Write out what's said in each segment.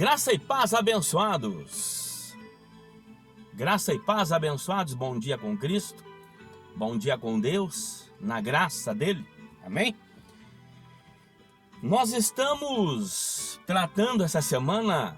Graça e paz, abençoados. Graça e paz, abençoados. Bom dia com Cristo. Bom dia com Deus, na graça dele. Amém? Nós estamos tratando essa semana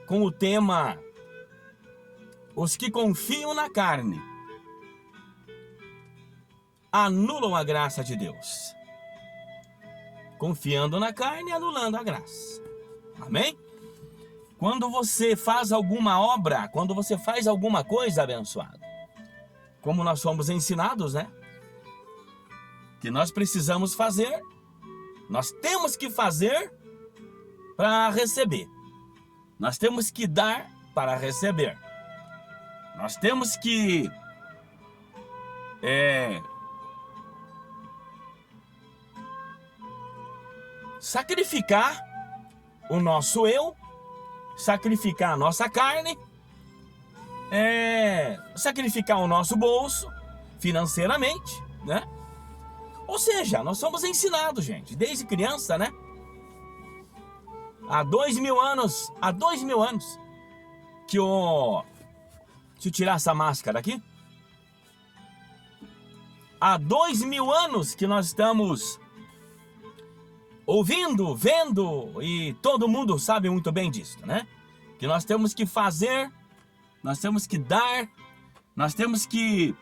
com o tema Os que confiam na carne anulam a graça de Deus. Confiando na carne, anulando a graça. Amém? Quando você faz alguma obra, quando você faz alguma coisa, abençoado, como nós fomos ensinados, né? Que nós precisamos fazer, nós temos que fazer para receber. Nós temos que dar para receber. Nós temos que sacrificar o nosso eu, sacrificar a nossa carne, sacrificar o nosso bolso financeiramente, né? Ou seja, nós somos ensinados, gente, desde criança, né? Há 2000 anos que deixa eu tirar essa máscara aqui. Há 2000 anos que nós estamos ouvindo, vendo, e todo mundo sabe muito bem disso, né? Que nós temos que fazer, nós temos que dar, nós temos que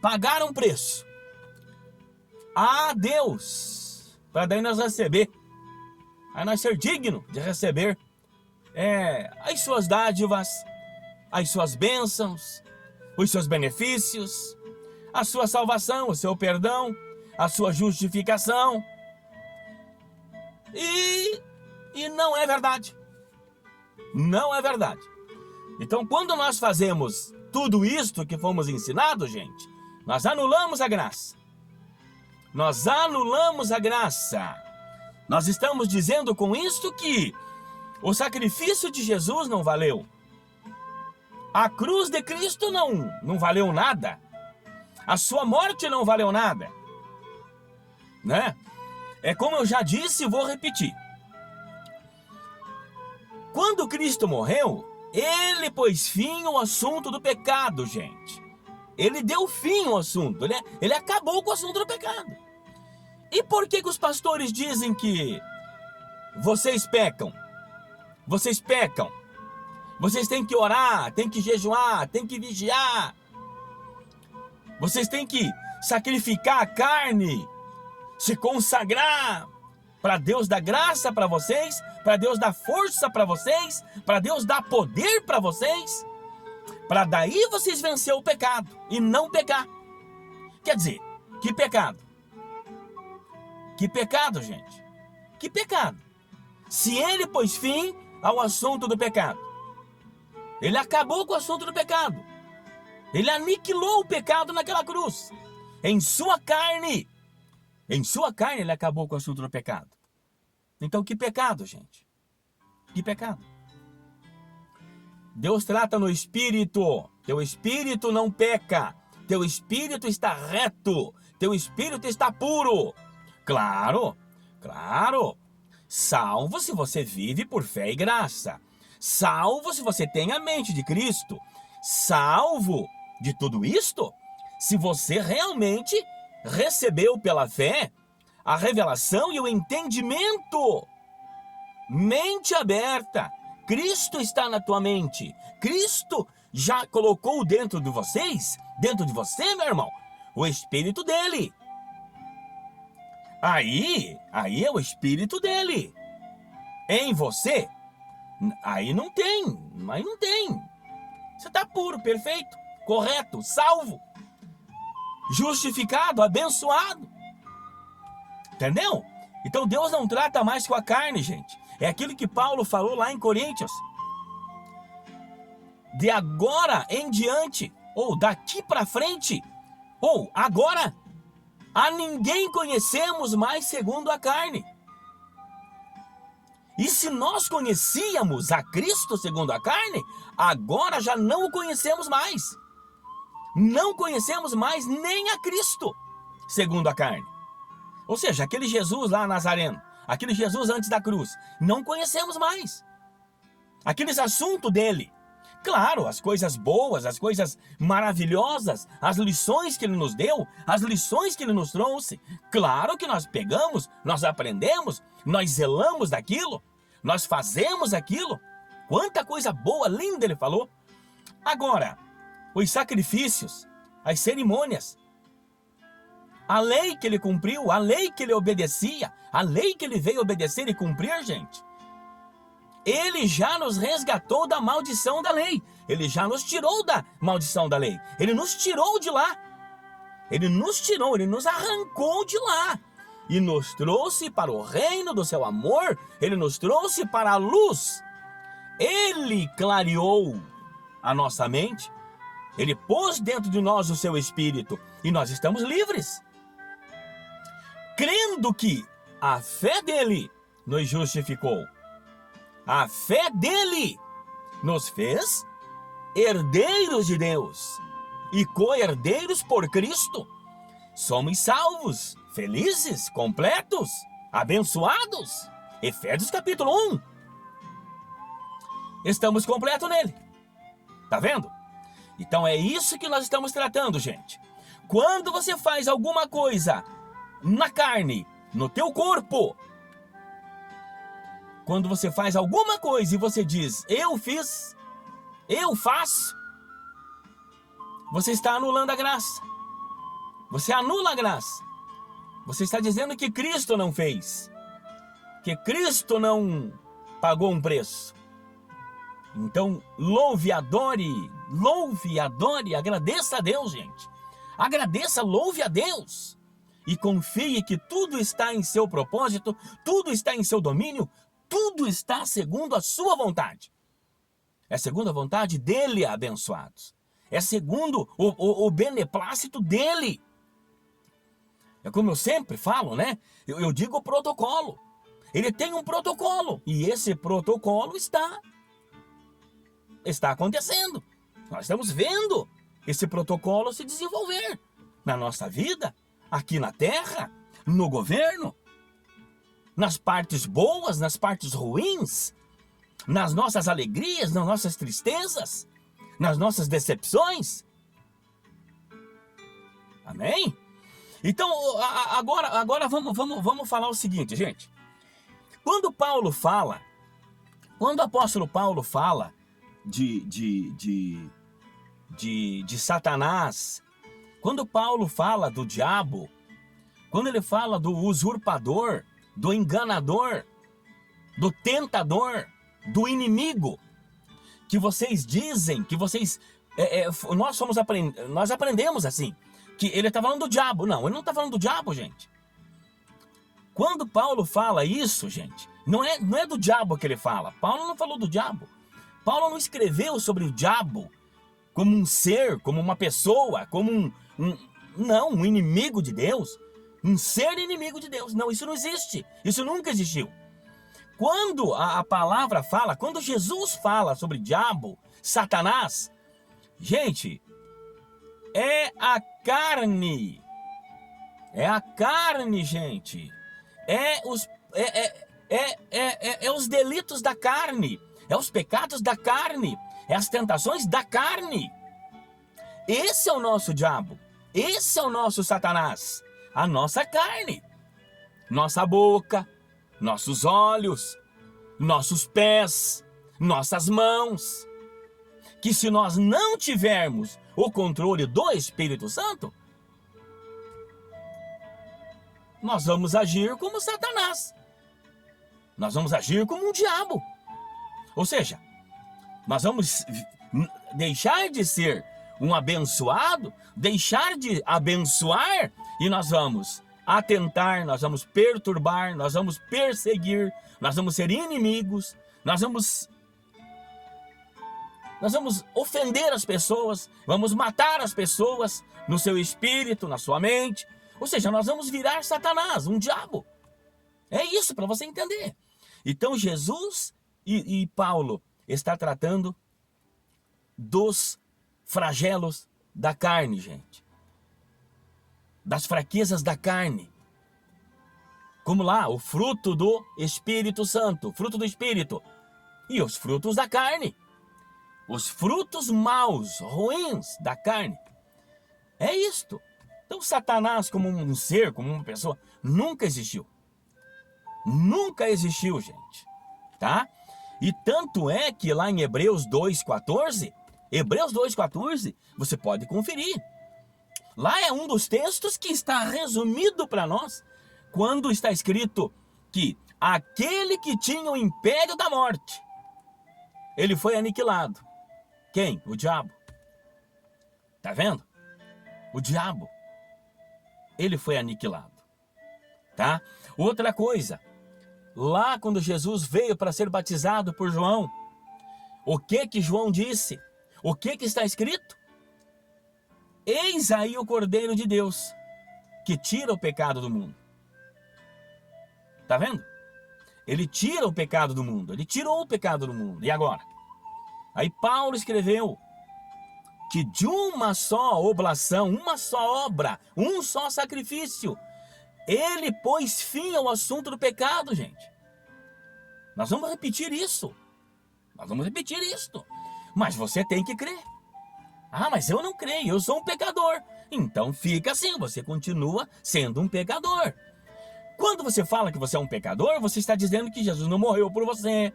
pagar um preço a Deus, para daí nós receber, aí nós ser digno de receber as suas dádivas, as suas bênçãos, os seus benefícios, a sua salvação, o seu perdão, a sua justificação. E não é verdade. Não é verdade. Então, quando nós fazemos tudo isto que fomos ensinados, gente, nós anulamos a graça. Nós anulamos a graça. Nós estamos dizendo com isto que o sacrifício de Jesus não valeu. A cruz de Cristo não valeu nada. A sua morte não valeu nada. Né? É como eu já disse e vou repetir. Quando Cristo morreu, ele pôs fim ao assunto do pecado, gente. Ele deu fim ao assunto, ele acabou com o assunto do pecado. E por que os pastores dizem que vocês pecam? Vocês pecam. Vocês têm que orar, têm que jejuar, têm que vigiar. Vocês têm que sacrificar a carne, se consagrar para Deus dar graça para vocês, para Deus dar força para vocês, para Deus dar poder para vocês, para daí vocês vencer o pecado e não pecar. Quer dizer, que pecado? Que pecado, gente? Que pecado? Se ele pôs fim ao assunto do pecado, ele acabou com o assunto do pecado, ele aniquilou o pecado naquela cruz, em sua carne ele acabou com o assunto do pecado. Então que pecado, gente? Que pecado? Deus trata no espírito. Teu espírito não peca. Teu espírito está reto. Teu espírito está puro. Claro, claro. Salvo se você vive por fé e graça. Salvo se você tem a mente de Cristo. Salvo de tudo isto, se você realmente recebeu pela fé a revelação e o entendimento. Mente aberta. Cristo está na tua mente. Cristo já colocou dentro de vocês, dentro de você, meu irmão, o Espírito dele. Aí é o Espírito dele. Em você, aí não tem. Você está puro, perfeito, correto, salvo, justificado, abençoado. Entendeu? Então Deus não trata mais com a carne, gente. É aquilo que Paulo falou lá em Coríntios. De agora em diante, ou daqui para frente, ou agora, a ninguém conhecemos mais segundo a carne. E se nós conhecíamos a Cristo segundo a carne, agora já não o conhecemos mais. Não conhecemos mais nem a Cristo segundo a carne. Ou seja, aquele Jesus lá nazareno, aquele Jesus antes da cruz, não conhecemos mais. Aqueles assuntos dele. Claro, as coisas boas, as coisas maravilhosas, as lições que ele nos deu, as lições que ele nos trouxe. Claro que nós pegamos, nós aprendemos, nós zelamos daquilo, nós fazemos aquilo. Quanta coisa boa, linda ele falou. Agora, os sacrifícios, as cerimônias, a lei que ele cumpriu, a lei que ele obedecia, a lei que ele veio obedecer e cumprir, gente. Ele já nos resgatou da maldição da lei. Ele já nos tirou da maldição da lei. Ele nos tirou de lá. Ele nos tirou, ele nos arrancou de lá. E nos trouxe para o reino do seu amor. Ele nos trouxe para a luz. Ele clareou a nossa mente. Ele pôs dentro de nós o seu espírito. E nós estamos livres. Crendo que a fé dele nos justificou. A fé dele nos fez herdeiros de Deus e co-herdeiros por Cristo. Somos salvos, felizes, completos, abençoados. Efésios capítulo 1. Estamos completos nele. Tá vendo? Então é isso que nós estamos tratando, gente. Quando você faz alguma coisa na carne, no teu corpo, quando você faz alguma coisa e você diz, eu fiz, eu faço, você está anulando a graça. Você anula a graça. Você está dizendo que Cristo não fez. Que Cristo não pagou um preço. Então, louve, adore, agradeça a Deus, gente. Agradeça, louve a Deus. E confie que tudo está em seu propósito, tudo está em seu domínio, tudo está segundo a sua vontade. É segundo a vontade dele, abençoados. É segundo o beneplácito dele. É como eu sempre falo, né? Eu digo protocolo. Ele tem um protocolo. E esse protocolo está acontecendo. Nós estamos vendo esse protocolo se desenvolver na nossa vida, aqui na terra, no governo, nas partes boas, nas partes ruins, nas nossas alegrias, nas nossas tristezas, nas nossas decepções. Amém? Então, agora vamos falar o seguinte, gente. Quando o apóstolo Paulo fala de Satanás, quando Paulo fala do diabo, quando ele fala do usurpador, do enganador, do tentador, do inimigo, que vocês dizem, que vocês, nós aprendemos assim, que ele está falando do diabo. Não, ele não está falando do diabo, gente. Quando Paulo fala isso, gente, não é do diabo que ele fala. Paulo não falou do diabo. Paulo não escreveu sobre o diabo como um ser, como uma pessoa, como um inimigo de Deus. Um ser inimigo de Deus. Não, isso não existe. Isso nunca existiu. Quando a palavra fala, quando Jesus fala sobre diabo, Satanás, gente, é a carne. É a carne, gente. É os delitos da carne. É os pecados da carne. É as tentações da carne. Esse é o nosso diabo. Esse é o nosso Satanás. A nossa carne. Nossa boca. Nossos olhos. Nossos pés. Nossas mãos. Que se nós não tivermos o controle do Espírito Santo, nós vamos agir como Satanás. Nós vamos agir como um diabo. Ou seja, nós vamos deixar de ser um abençoado, deixar de abençoar, e nós vamos atentar, nós vamos perturbar, nós vamos perseguir, nós vamos ser inimigos, nós vamos ofender as pessoas, vamos matar as pessoas no seu espírito, na sua mente. Ou seja, nós vamos virar Satanás, um diabo. É isso, para você entender. Então Jesus e Paulo está tratando dos flagelos da carne, gente. Das fraquezas da carne. Como lá, o fruto do Espírito Santo, fruto do Espírito. E os frutos da carne. Os frutos maus, ruins da carne. É isto. Então Satanás como um ser, como uma pessoa, nunca existiu. Nunca existiu, gente. Tá? E tanto é que lá em Hebreus 2,14, você pode conferir. Lá é um dos textos que está resumido para nós, quando está escrito que aquele que tinha o império da morte, ele foi aniquilado. Quem? O diabo. Tá vendo? O diabo. Ele foi aniquilado. Tá? Outra coisa. Lá quando Jesus veio para ser batizado por João, o que João disse? O que está escrito? Eis aí o Cordeiro de Deus, que tira o pecado do mundo. Tá vendo? Ele tira o pecado do mundo. Ele tirou o pecado do mundo. E agora? Aí Paulo escreveu que de uma só oblação, uma só obra, um só sacrifício, ele pôs fim ao assunto do pecado, gente. Nós vamos repetir isso. Nós vamos repetir isto. Mas você tem que crer. Ah, mas eu não creio, eu sou um pecador. Então fica assim, você continua sendo um pecador. Quando você fala que você é um pecador, você está dizendo que Jesus não morreu por você.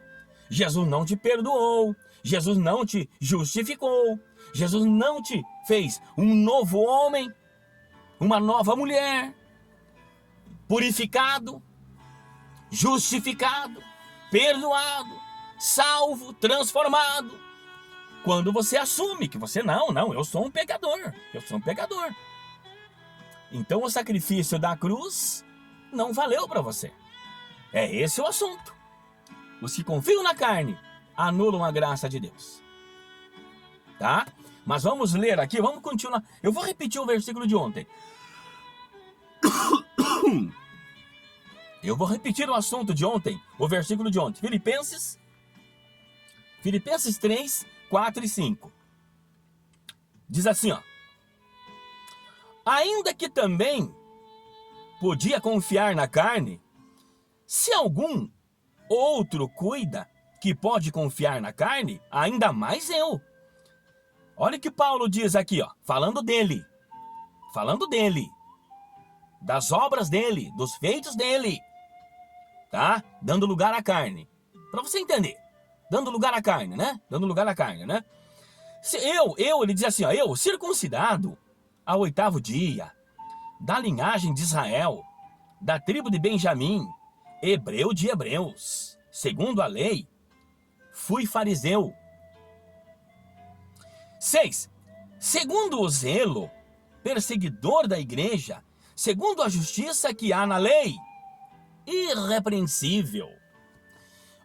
Jesus não te perdoou. Jesus não te justificou. Jesus não te fez um novo homem, uma nova mulher, purificado, justificado, perdoado, salvo, transformado. Quando você assume que você não, eu sou um pecador, eu sou um pecador. Então o sacrifício da cruz não valeu para você. É esse o assunto. Os que confiam na carne anulam a graça de Deus. Tá? Mas vamos ler aqui, vamos continuar. Eu vou repetir o versículo de ontem. Eu vou repetir o assunto de ontem, o versículo de ontem. Filipenses 3, 4 e 5. Diz assim, ó. Ainda que também podia confiar na carne, se algum outro cuida que pode confiar na carne, ainda mais eu. Olha o que Paulo diz aqui, ó, falando dele, das obras dele, dos feitos dele, tá? Dando lugar à carne, para você entender, dando lugar à carne, né? Ele diz assim, ó, eu, circuncidado ao 8º dia, da linhagem de Israel, da tribo de Benjamim, hebreu de hebreus, segundo a lei, fui fariseu. 6. Segundo o zelo, perseguidor da igreja, segundo a justiça que há na lei, irrepreensível.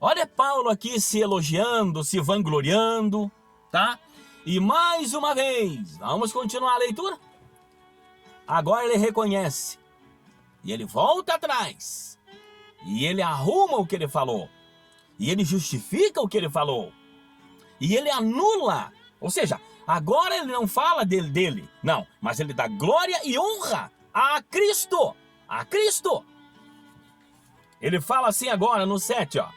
Olha Paulo aqui se elogiando, se vangloriando, tá? E mais uma vez, vamos continuar a leitura? Agora ele reconhece, e ele volta atrás, e ele arruma o que ele falou, e ele justifica o que ele falou, e ele anula. Ou seja, agora ele não fala dele, não, mas ele dá glória e honra a Cristo, Ele fala assim agora no 7, ó.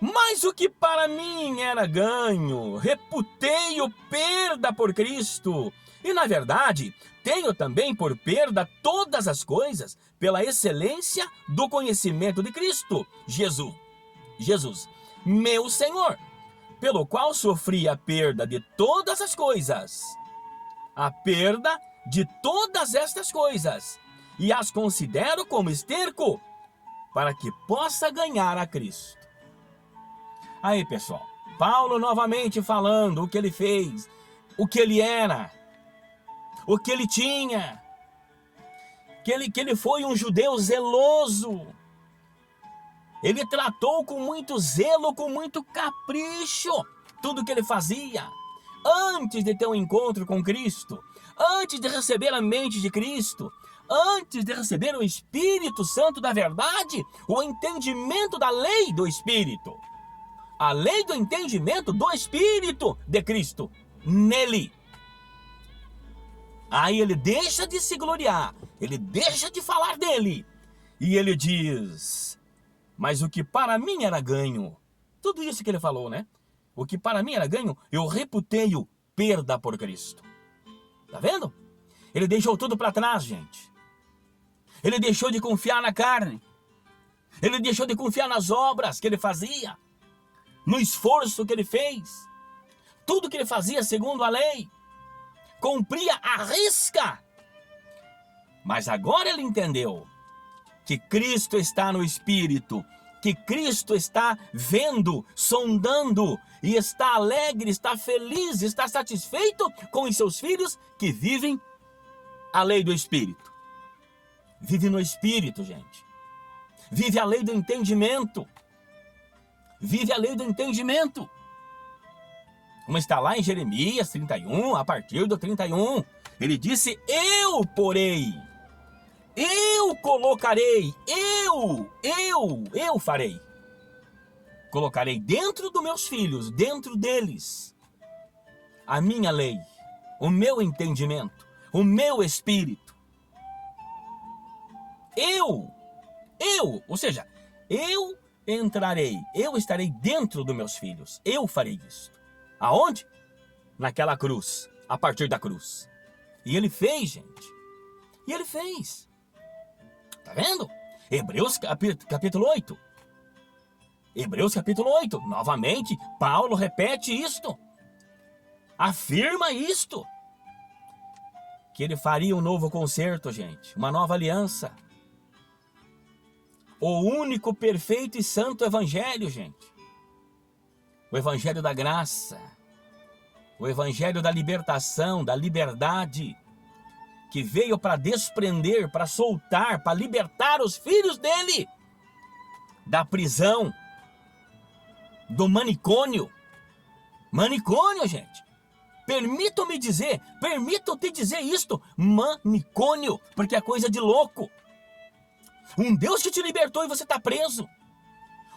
Mas o que para mim era ganho, reputei-o perda por Cristo. E na verdade, tenho também por perda todas as coisas pela excelência do conhecimento de Cristo, Jesus, meu Senhor, pelo qual sofri a perda de todas as coisas, a perda de todas estas coisas, e as considero como esterco, para que possa ganhar a Cristo. Aí, pessoal, Paulo novamente falando o que ele fez, o que ele era, o que ele tinha, que ele foi um judeu zeloso. Ele tratou com muito zelo, com muito capricho, tudo que ele fazia. Antes de ter um encontro com Cristo, antes de receber a mente de Cristo, antes de receber o Espírito Santo da verdade, o entendimento da lei do Espírito, a lei do entendimento do Espírito de Cristo, nele. Aí ele deixa de se gloriar, ele deixa de falar dele, E ele diz: mas o que para mim era ganho, tudo isso que ele falou, né? O que para mim era ganho, eu reputei-o perda por Cristo. Tá vendo? Ele deixou tudo para trás, gente. Ele deixou de confiar na carne. Ele deixou de confiar nas obras que ele fazia, no esforço que ele fez. Tudo que ele fazia segundo a lei, cumpria à risca. Mas agora ele entendeu que Cristo está no Espírito, que Cristo está vendo, sondando, e está alegre, está feliz, está satisfeito com os seus filhos que vivem a lei do Espírito. Vive no Espírito, gente. Vive a lei do entendimento. Vive a lei do entendimento. Como está lá em Jeremias 31, a partir do 31. Ele disse: eu porei, eu colocarei, eu farei. Colocarei dentro dos meus filhos, dentro deles, a minha lei, o meu entendimento, o meu espírito. Ou seja, eu entrarei, eu estarei dentro dos meus filhos, eu farei isso. Aonde? Naquela cruz, a partir da cruz. E ele fez, gente. E ele fez. Tá vendo? Hebreus capítulo 8. Hebreus capítulo 8. Novamente, Paulo repete isto. Afirma isto. Que ele faria um novo concerto, gente. Uma nova aliança. O único perfeito e santo evangelho, gente. O evangelho da graça. O evangelho da libertação, da liberdade. Que veio para desprender, para soltar, para libertar os filhos dele da prisão, do manicônio. Manicônio, gente. Permito-te dizer isto, manicônio, porque é coisa de louco. Um Deus que te libertou e você está preso.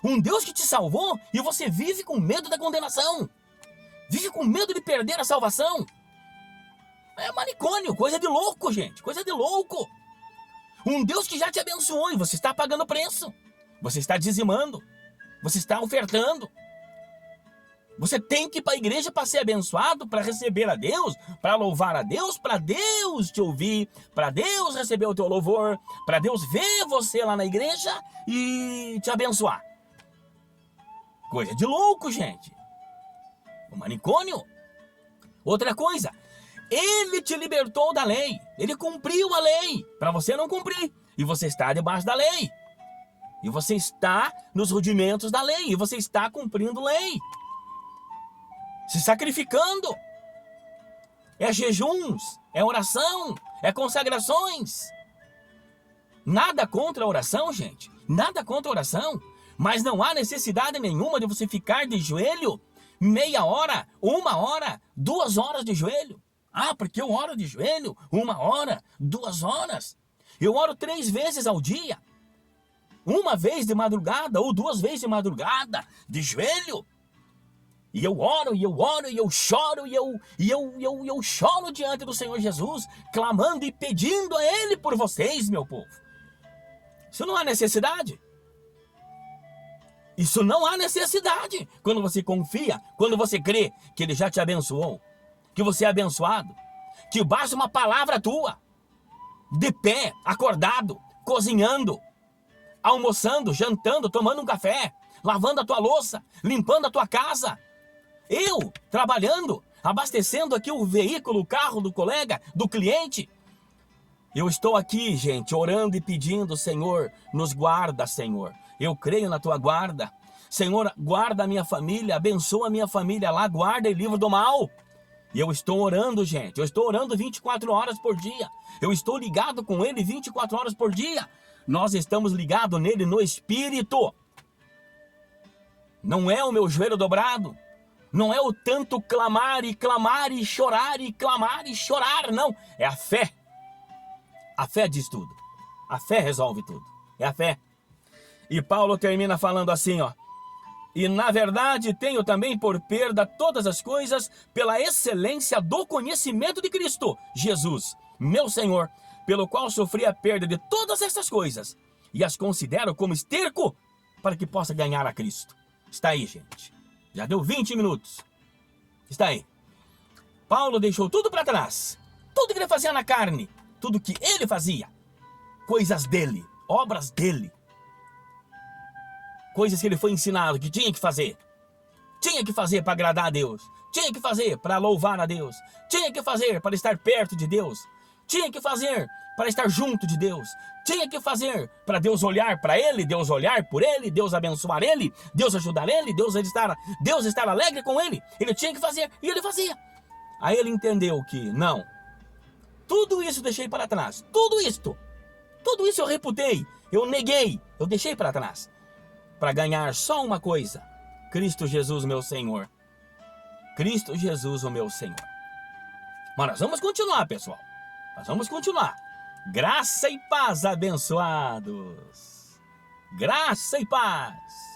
Um Deus que te salvou e você vive com medo da condenação. Vive com medo de perder a salvação. É manicônio, coisa de louco, gente, coisa de louco. Um Deus que já te abençoou e você está pagando preço. Você está dizimando, você está ofertando. Você tem que ir para a igreja para ser abençoado, para receber a Deus, para louvar a Deus, para Deus te ouvir, para Deus receber o teu louvor, para Deus ver você lá na igreja e te abençoar. Coisa de louco, gente. O manicônio. Outra coisa, ele te libertou da lei, ele cumpriu a lei, para você não cumprir, e você está debaixo da lei, e você está nos rudimentos da lei, e você está cumprindo lei, se sacrificando, é jejuns, é oração, é consagrações, nada contra a oração, gente, nada contra a oração, mas não há necessidade nenhuma de você ficar de joelho, meia hora, 1 hora, 2 horas de joelho. Ah, porque eu oro de joelho 1 hora, 2 horas. Eu oro 3 vezes ao dia. 1 vez de madrugada ou 2 vezes de madrugada, de joelho. E eu oro, e eu choro, e eu choro diante do Senhor Jesus, clamando e pedindo a Ele por vocês, meu povo. Isso não há necessidade. Isso não há necessidade. Quando você confia, quando você crê que Ele já te abençoou, que você é abençoado, que basta uma palavra tua, de pé, acordado, cozinhando, almoçando, jantando, tomando um café, lavando a tua louça, limpando a tua casa, eu trabalhando, abastecendo aqui o veículo, o carro do colega, do cliente. Eu estou aqui, gente, orando e pedindo: Senhor, nos guarda, Senhor. Eu creio na tua guarda. Senhor, guarda a minha família, abençoa a minha família lá, guarda e livra do mal. E eu estou orando, gente, eu estou orando 24 horas por dia. Eu estou ligado com Ele 24 horas por dia. Nós estamos ligados nele no Espírito. Não é o meu joelho dobrado. Não é o tanto clamar e chorar e clamar e chorar, não. É a fé. A fé diz tudo. A fé resolve tudo. É a fé. E Paulo termina falando assim, ó. E na verdade tenho também por perda todas as coisas pela excelência do conhecimento de Cristo, Jesus, meu Senhor, pelo qual sofri a perda de todas essas coisas, e as considero como esterco para que possa ganhar a Cristo. Está aí, gente. Já deu 20 minutos. Está aí. Paulo deixou tudo para trás. Tudo que ele fazia na carne. Tudo que ele fazia. Coisas dele. Obras dele. Coisas que ele foi ensinado que tinha que fazer. Tinha que fazer para agradar a Deus. Tinha que fazer para louvar a Deus. Tinha que fazer para estar perto de Deus. Tinha que fazer para estar junto de Deus. Tinha que fazer para Deus olhar para ele, Deus olhar por ele, Deus abençoar ele, Deus ajudar ele, Deus estar alegre com ele. Ele tinha que fazer e ele fazia. Aí ele entendeu que não. Tudo isso eu deixei para trás. Tudo isso eu reputei, eu neguei, eu deixei para trás. Para ganhar só uma coisa. Cristo Jesus, meu Senhor. Cristo Jesus, o meu Senhor. Mas nós vamos continuar, pessoal. Nós vamos continuar. Graça e paz, abençoados. Graça e paz.